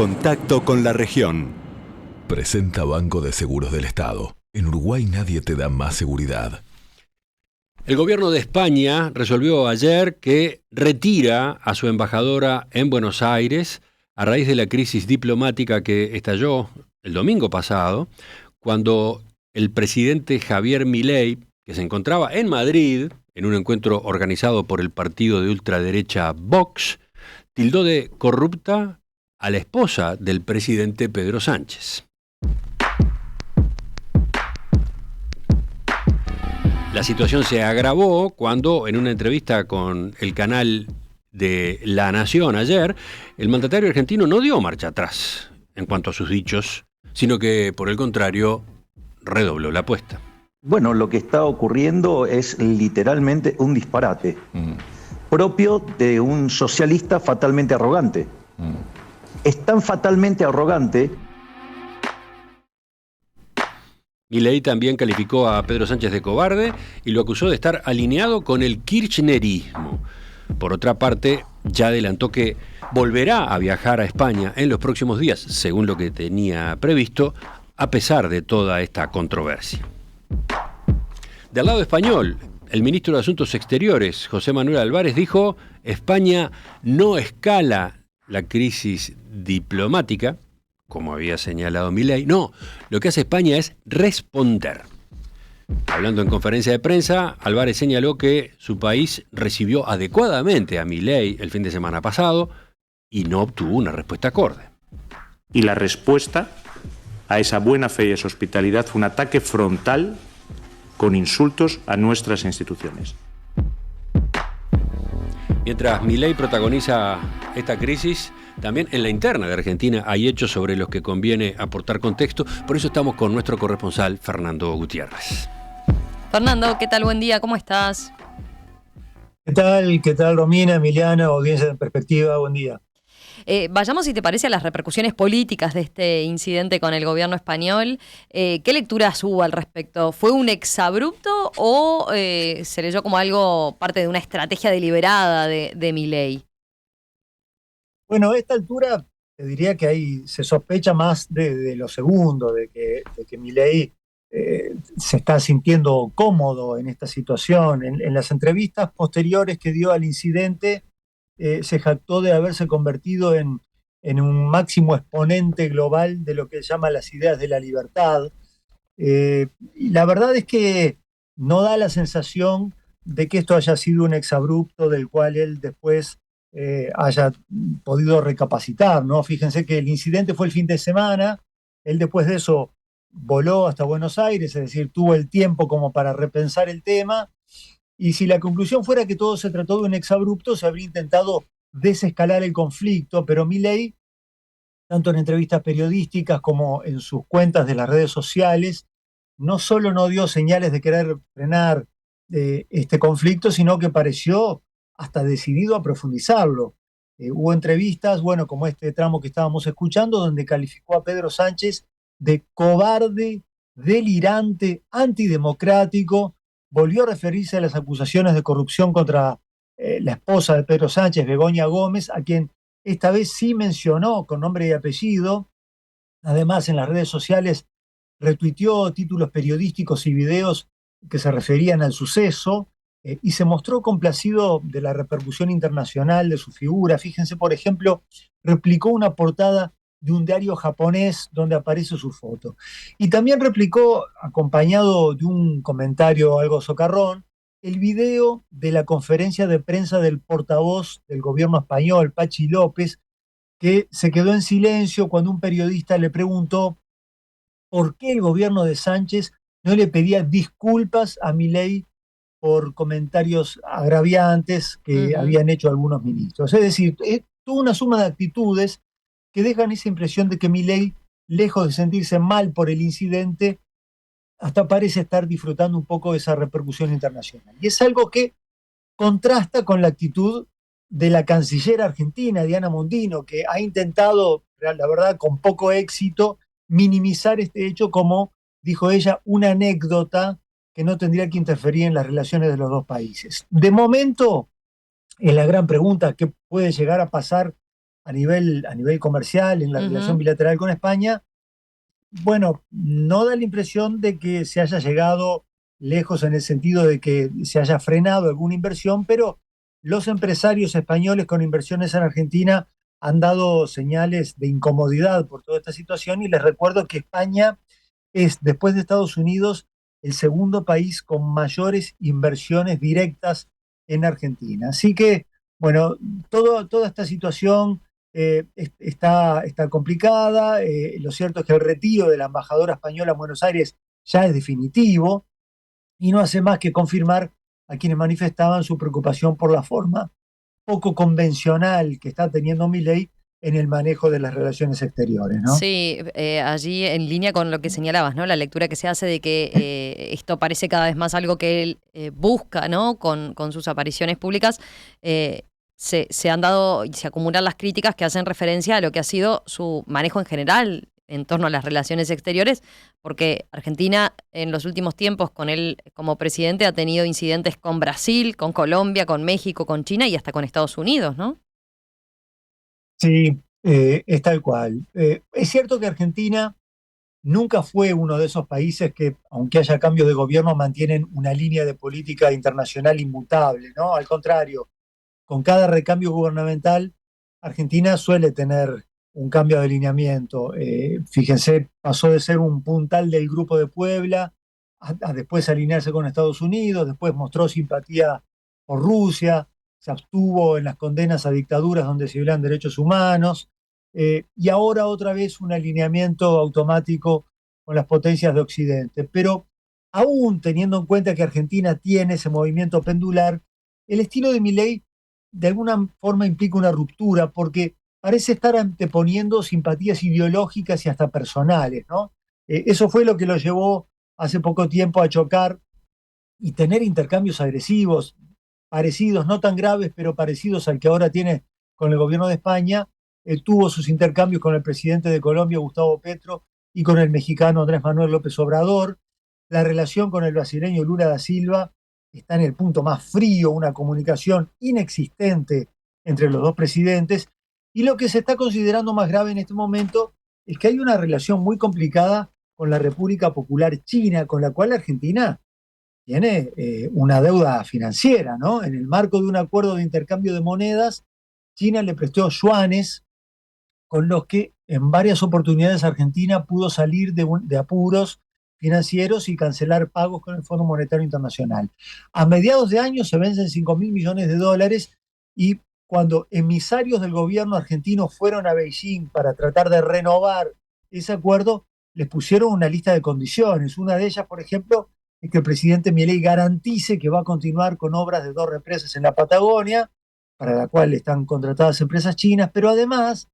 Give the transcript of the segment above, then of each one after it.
contacto con la región. Presenta Banco de Seguros del Estado. En Uruguay nadie te da más seguridad. El gobierno de España resolvió ayer que retira a su embajadora en Buenos Aires a raíz de la crisis diplomática que estalló el domingo pasado, cuando el presidente Javier Milei, que se encontraba en Madrid en un encuentro organizado por el partido de ultraderecha Vox, tildó de corrupta a la esposa del presidente Pedro Sánchez. La situación se agravó cuando, en una entrevista con el canal de La Nación ayer, el mandatario argentino no dio marcha atrás en cuanto a sus dichos, sino que, por el contrario, redobló la apuesta. Bueno, lo que está ocurriendo es literalmente un disparate, propio de un socialista fatalmente arrogante. Es tan fatalmente arrogante. Milei también calificó a Pedro Sánchez de cobarde y lo acusó de estar alineado con el kirchnerismo. Por otra parte, ya adelantó que volverá a viajar a España en los próximos días, según lo que tenía previsto, a pesar de toda esta controversia. Del lado español, el ministro de Asuntos Exteriores, José Manuel Álvarez, dijo: España no escala la crisis diplomática, como había señalado Milei. No, lo que hace España es responder. Hablando en conferencia de prensa, Álvarez señaló que su país recibió adecuadamente a Milei el fin de semana pasado y no obtuvo una respuesta acorde. Y la respuesta a esa buena fe y esa hospitalidad fue un ataque frontal con insultos a nuestras instituciones. Mientras Milei protagoniza esta crisis, también en la interna de Argentina hay hechos sobre los que conviene aportar contexto. Por eso estamos con nuestro corresponsal, Fernando Gutiérrez. Fernando, ¿qué tal? Buen día, ¿cómo estás? ¿Qué tal? ¿Qué tal, Romina, Emiliano, audiencia de Perspectiva? Buen día. Vayamos, si te parece, a las repercusiones políticas de este incidente con el gobierno español. ¿Qué lecturas hubo al respecto? ¿Fue un exabrupto o se leyó como algo parte de una estrategia deliberada de Milei? Bueno, a esta altura te diría que ahí se sospecha más de lo segundo, de que Milei se está sintiendo cómodo en esta situación. En las entrevistas posteriores que dio al incidente, se jactó de haberse convertido en un máximo exponente global de lo que llama las ideas de la libertad. Y la verdad es que no da la sensación de que esto haya sido un exabrupto del cual él después haya podido recapacitar, ¿no? Fíjense que el incidente fue el fin de semana, él después de eso voló hasta Buenos Aires, es decir, tuvo el tiempo como para repensar el tema, y si la conclusión fuera que todo se trató de un exabrupto, se habría intentado desescalar el conflicto, pero Milei, tanto en entrevistas periodísticas como en sus cuentas de las redes sociales, no solo no dio señales de querer frenar este conflicto, sino que pareció hasta decidido a profundizarlo. Hubo entrevistas, bueno, como este tramo que estábamos escuchando, donde calificó a Pedro Sánchez de cobarde, delirante, antidemocrático, volvió a referirse a las acusaciones de corrupción contra la esposa de Pedro Sánchez, Begoña Gómez, a quien esta vez sí mencionó con nombre y apellido. Además, en las redes sociales retuiteó títulos periodísticos y videos que se referían al suceso, y se mostró complacido de la repercusión internacional de su figura. Fíjense, por ejemplo, replicó una portada de un diario japonés donde aparece su foto. Y también replicó, acompañado de un comentario algo socarrón, el video de la conferencia de prensa del portavoz del gobierno español, Pachi López, que se quedó en silencio cuando un periodista le preguntó por qué el gobierno de Sánchez no le pedía disculpas a Milei por comentarios agraviantes que habían hecho algunos ministros. Es decir, toda una suma de actitudes que dejan esa impresión de que Milei, lejos de sentirse mal por el incidente, hasta parece estar disfrutando un poco de esa repercusión internacional. Y es algo que contrasta con la actitud de la canciller argentina, Diana Mondino, que ha intentado, la verdad, con poco éxito, minimizar este hecho como, dijo ella, una anécdota que no tendría que interferir en las relaciones de los dos países. De momento, es la gran pregunta: ¿qué puede llegar a pasar a nivel comercial, en la relación bilateral con España, bueno, no da la impresión de que se haya llegado lejos en el sentido de que se haya frenado alguna inversión, pero los empresarios españoles con inversiones en Argentina han dado señales de incomodidad por toda esta situación y les recuerdo que España es, después de Estados Unidos, el segundo país con mayores inversiones directas en Argentina. Así que, bueno, toda esta situación está complicada. Lo cierto es que el retiro de la embajadora española en Buenos Aires ya es definitivo y no hace más que confirmar a quienes manifestaban su preocupación por la forma poco convencional que está teniendo Milei en el manejo de las relaciones exteriores, ¿no? Sí, allí en línea con lo que señalabas, ¿no? La lectura que se hace de que esto parece cada vez más algo que él busca, ¿no? Con sus apariciones públicas, se han dado y se acumulan las críticas que hacen referencia a lo que ha sido su manejo en general en torno a las relaciones exteriores, porque Argentina en los últimos tiempos con él como presidente ha tenido incidentes con Brasil, con Colombia, con México, con China y hasta con Estados Unidos, ¿no? Sí, es tal cual. Es cierto que Argentina nunca fue uno de esos países que, aunque haya cambios de gobierno, mantienen una línea de política internacional inmutable, ¿no? Al contrario, con cada recambio gubernamental, Argentina suele tener un cambio de alineamiento. Fíjense, pasó de ser un puntal del Grupo de Puebla a después alinearse con Estados Unidos, después mostró simpatía por Rusia, se abstuvo en las condenas a dictaduras donde se violan derechos humanos, y ahora otra vez un alineamiento automático con las potencias de Occidente. Pero aún teniendo en cuenta que Argentina tiene ese movimiento pendular, el estilo de Milei de alguna forma implica una ruptura porque parece estar anteponiendo simpatías ideológicas y hasta personales, ¿no? Eso fue lo que lo llevó hace poco tiempo a chocar y tener intercambios agresivos, parecidos, no tan graves, pero parecidos al que ahora tiene con el gobierno de España. Tuvo sus intercambios con el presidente de Colombia, Gustavo Petro, y con el mexicano Andrés Manuel López Obrador. La relación con el brasileño Lula da Silva está en el punto más frío, una comunicación inexistente entre los dos presidentes. Y lo que se está considerando más grave en este momento es que hay una relación muy complicada con la República Popular China, con la cual Argentina tiene una deuda financiera, ¿no? En el marco de un acuerdo de intercambio de monedas, China le prestó yuanes con los que en varias oportunidades Argentina pudo salir de apuros financieros y cancelar pagos con el Fondo Monetario Internacional. A mediados de año se vencen 5.000 millones de dólares y cuando emisarios del gobierno argentino fueron a Beijing para tratar de renovar ese acuerdo, les pusieron una lista de condiciones. Una de ellas, por ejemplo, es que el presidente Milei garantice que va a continuar con obras de 2 represas en la Patagonia, para la cual están contratadas empresas chinas, pero además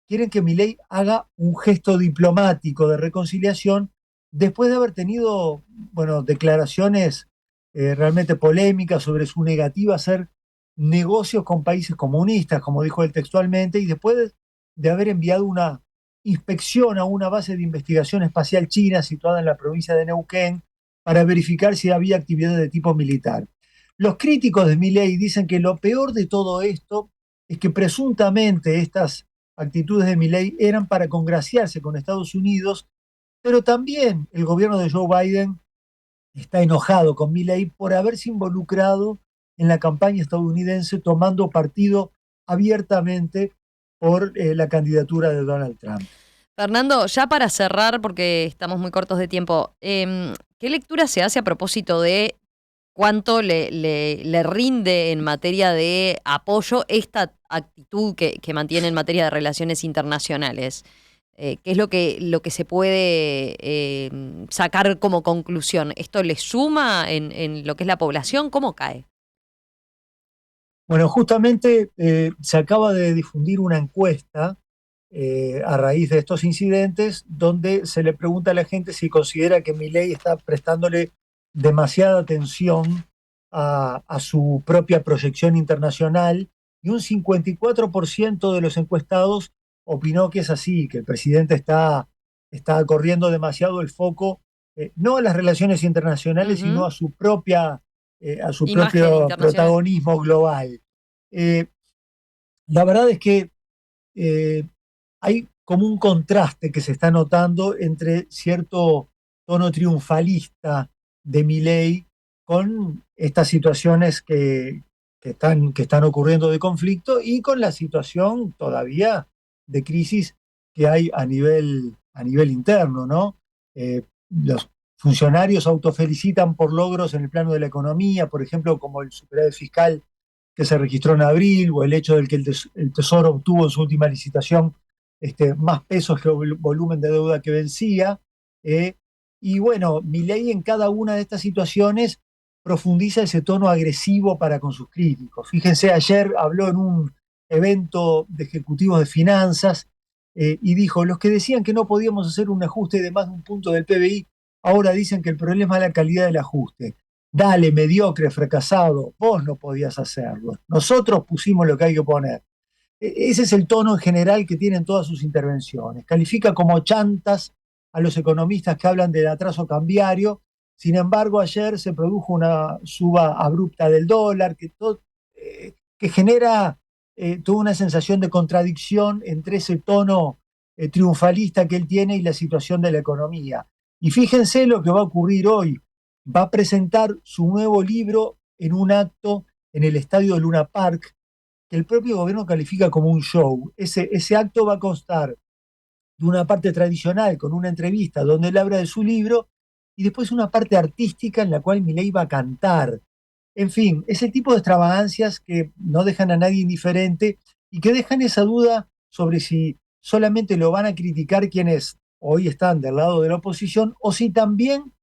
quieren que Milei haga un gesto diplomático de reconciliación después de haber tenido, bueno, declaraciones realmente polémicas sobre su negativa a hacer negocios con países comunistas, como dijo él textualmente, y después de haber enviado una inspección a una base de investigación espacial china situada en la provincia de Neuquén para verificar si había actividad de tipo militar. Los críticos de Milei dicen que lo peor de todo esto es que presuntamente estas actitudes de Milei eran para congraciarse con Estados Unidos, pero también el gobierno de Joe Biden está enojado con Milei por haberse involucrado en la campaña estadounidense tomando partido abiertamente por la candidatura de Donald Trump. Fernando, ya para cerrar, porque estamos muy cortos de tiempo, ¿qué lectura se hace a propósito de cuánto le rinde en materia de apoyo esta actitud que mantiene en materia de relaciones internacionales? ¿Qué es lo que se puede sacar como conclusión? ¿Esto le suma en lo que es la población? ¿Cómo cae? Bueno, justamente se acaba de difundir una encuesta a raíz de estos incidentes, donde se le pregunta a la gente si considera que Milei está prestándole demasiada atención a su propia proyección internacional, y un 54% de los encuestados opinó que es así, que el presidente está corriendo demasiado el foco, no a las relaciones internacionales, sino a su Imagen propio internacional. protagonismo global. La verdad es que hay como un contraste que se está notando entre cierto tono triunfalista de Milei con estas situaciones que están ocurriendo de conflicto y con la situación todavía de crisis que hay a nivel interno, ¿no? Los funcionarios autofelicitan por logros en el plano de la economía, por ejemplo, como el superávit fiscal que se registró en abril, o el hecho de que el Tesoro obtuvo en su última licitación más pesos que el volumen de deuda que vencía. Y bueno, Milei en cada una de estas situaciones profundiza ese tono agresivo para con sus críticos. Fíjense, ayer habló en un evento de ejecutivos de finanzas y dijo, los que decían que no podíamos hacer un ajuste de más de un punto del PBI, ahora dicen que el problema es la calidad del ajuste. Dale, mediocre, fracasado, vos no podías hacerlo. Nosotros pusimos lo que hay que poner. Ese es el tono en general que tienen todas sus intervenciones. Califica como chantas a los economistas que hablan del atraso cambiario. Sin embargo, ayer se produjo una suba abrupta del dólar que genera toda una sensación de contradicción entre ese tono triunfalista que él tiene y la situación de la economía. Y fíjense lo que va a ocurrir hoy. Va a presentar su nuevo libro en un acto en el estadio de Luna Park, que el propio gobierno califica como un show. Ese acto va a constar de una parte tradicional con una entrevista donde él habla de su libro y después una parte artística en la cual Milei va a cantar. En fin, ese tipo de extravagancias que no dejan a nadie indiferente y que dejan esa duda sobre si solamente lo van a criticar quienes hoy están del lado de la oposición o si también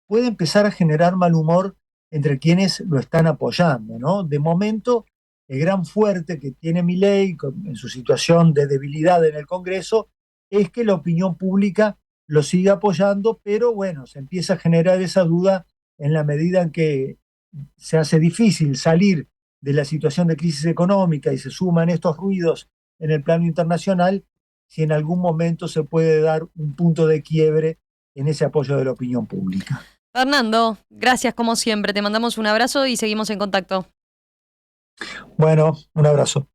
puede empezar a generar mal humor entre quienes lo están apoyando, ¿no? De momento, el gran fuerte que tiene Milei en su situación de debilidad en el Congreso es que la opinión pública lo sigue apoyando, pero bueno, se empieza a generar esa duda en la medida en que se hace difícil salir de la situación de crisis económica y se suman estos ruidos en el plano internacional, si en algún momento se puede dar un punto de quiebre en ese apoyo de la opinión pública. Fernando, gracias como siempre. Te mandamos un abrazo y seguimos en contacto. Bueno, un abrazo.